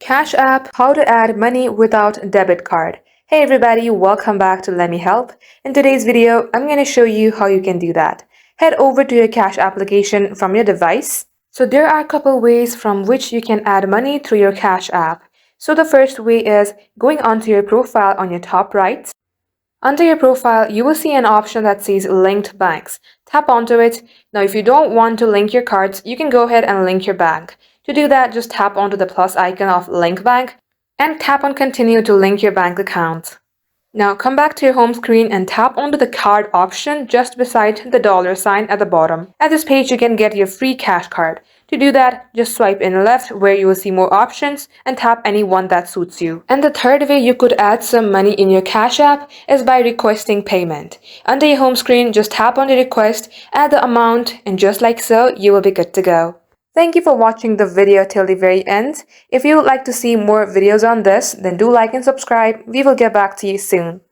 Cash App, how to add money without debit card. Hey everybody, welcome back to Let Me Help. In today's video, I'm going to show you how you can do that. Head over to your Cash application from your device. So there are a couple ways from which you can add money through your Cash App. So the first way is going onto your profile on your top right. Under your profile, you will see an option that says Linked Banks. Tap onto it. Now, if you don't want to link your cards, you can go ahead and link your bank. To do that, just tap onto the plus icon of Link Bank and tap on Continue to link your bank account. Now, come back to your home screen and tap onto the card option just beside the dollar sign at the bottom. At this page, you can get your free cash card. To do that, just swipe in left where you will see more options and tap any one that suits you. And the third way you could add some money in your Cash App is by requesting payment. Under your home screen, just tap on the request, add the amount, and just like so, you will be good to go. Thank you for watching the video till the very end. If you would like to see more videos on this, then do like and subscribe. We will get back to you soon.